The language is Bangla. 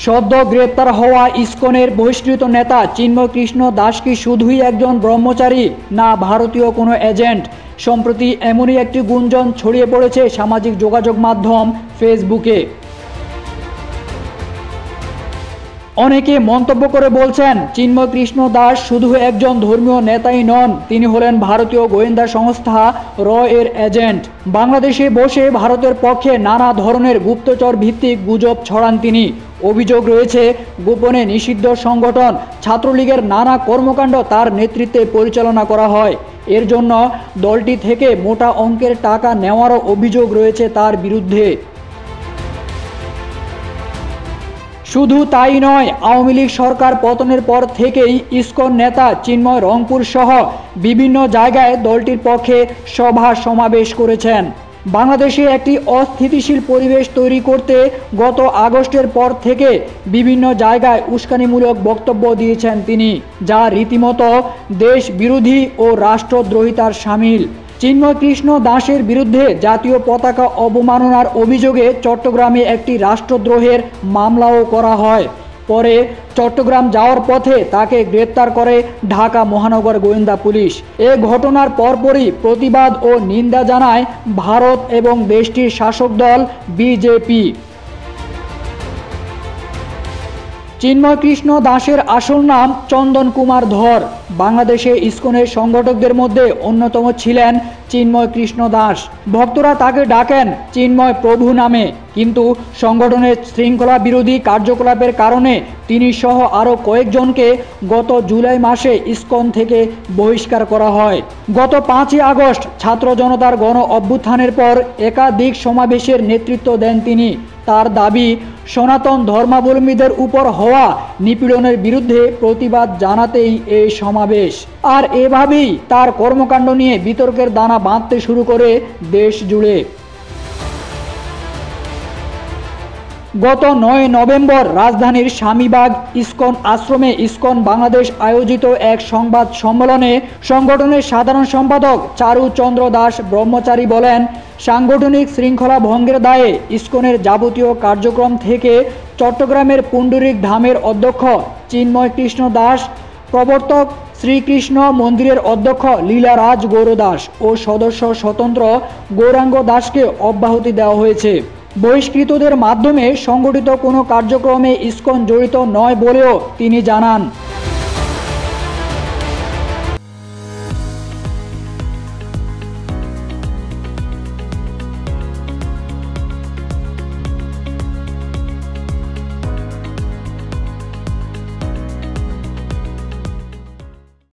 সদ্য গ্রেপ্তার হওয়া ইসকনের বহিষ্কৃত নেতা চিন্ময় কৃষ্ণ দাস কি শুধুই একজন ব্রহ্মচারী, না ভারতীয় কোনো এজেন্ট? সম্প্রতি এমনই একটি গুঞ্জন ছড়িয়ে পড়েছে সামাজিক যোগাযোগ মাধ্যম ফেসবুকে। অনেকে মন্তব্য করে বলছেন, চিন্ময় কৃষ্ণ দাস শুধু একজন ধর্মীয় নেতাই নন, তিনি হলেন ভারতীয় গোয়েন্দা সংস্থা র এর এজেন্ট। বাংলাদেশে বসে ভারতের পক্ষে নানা ধরনের গুপ্তচর ভিত্তিক গুজব ছড়ান তিনি। অভিযোগ রয়েছে, গোপনে নিষিদ্ধ সংগঠন ছাত্রলীগের নানা কর্মকাণ্ড তার নেতৃত্বে পরিচালনা করা হয়। এর জন্য দলটি থেকে মোটা অঙ্কের টাকা নেওয়ারও অভিযোগ রয়েছে তার বিরুদ্ধে। শুধু তাই নয়, আওয়ামী লীগ সরকার পতনের পর থেকেই ইসকন নেতা চিন্ময় রংপুর সহ বিভিন্ন জায়গায় দলটির পক্ষে সভা সমাবেশ করেছেন। বাংলাদেশে একটি অস্থিতিশীল পরিবেশ তৈরি করতে গত আগস্টের পর থেকে বিভিন্ন জায়গায় উস্কানিমূলক বক্তব্য দিয়েছেন তিনি, যা রীতিমতো দেশ বিরোধী ও রাষ্ট্রদ্রোহিতার শামিল। চিন্ময় কৃষ্ণ দাসের বিরুদ্ধে জাতীয় পতাকা অবমাননার অভিযোগে চট্টগ্রামে একটি রাষ্ট্রদ্রোহের মামলাও করা হয়। পরে চট্টগ্রাম যাওয়ার পথে তাকে গ্রেপ্তার করে ঢাকা মহানগর গোয়েন্দা পুলিশ। এ ঘটনার পরপরই প্রতিবাদ ও নিন্দা জানায় ভারত এবং দেশটির শাসক দল বিজেপি। চিন্ময় কৃষ্ণ দাসের আসল নাম চন্দন কুমার ধর। বাংলাদেশে ইসকনের সংগঠকদের মধ্যে অন্যতম ছিলেন চিন্ময় কৃষ্ণ দাস। ভক্তরা তাকে ডাকেন চিন্ময় প্রভু নামে, কিন্তু সংগঠনের শৃঙ্খলা বিরোধী কার্যকলাপের কারণে তিনি সহ আরও কয়েকজনকে গত জুলাই মাসে ইসকন থেকে বহিষ্কার করা হয়। গত 5ই আগস্ট ছাত্র জনতার গণ অভ্যুত্থানের পর একাধিক সমাবেশের নেতৃত্ব দেন তিনি। তার দাবি, সনাতন ধর্মাবলম্বীদের উপর হওয়া নিপীড়নের বিরুদ্ধে প্রতিবাদ জানাতেই এই সমাবেশ। আর এভাবেই তার কর্মকাণ্ড নিয়ে বিতর্কের দানা বাঁধতে শুরু করে দেশ জুড়ে। গত 9 নভেম্বর রাজধানীর স্বামীবাগ ইসকন আশ্রমে ইসকন বাংলাদেশ আয়োজিত এক সংবাদ সম্মেলনে সংগঠনের সাধারণ সম্পাদক চারু চন্দ্র দাস ব্রহ্মচারী বলেন, সাংগঠনিক শৃঙ্খলা ভঙ্গের দায়ে ইসকনের যাবতীয় কার্যক্রম থেকে চট্টগ্রামের পুণ্ডরিক ধামের অধ্যক্ষ চিন্ময় কৃষ্ণ দাস, প্রবর্তক শ্রীকৃষ্ণ মন্দিরের অধ্যক্ষ লীলারাজ গৌর দাস ও সদস্য স্বতন্ত্র গৌরাঙ্গ দাসকে অব্যাহতি দেওয়া হয়েছে। বহিষ্কৃতদের মাধ্যমে সংগঠিত কোনো কার্যক্রমে ইসকন জড়িত নয় বলেও তিনি জানান।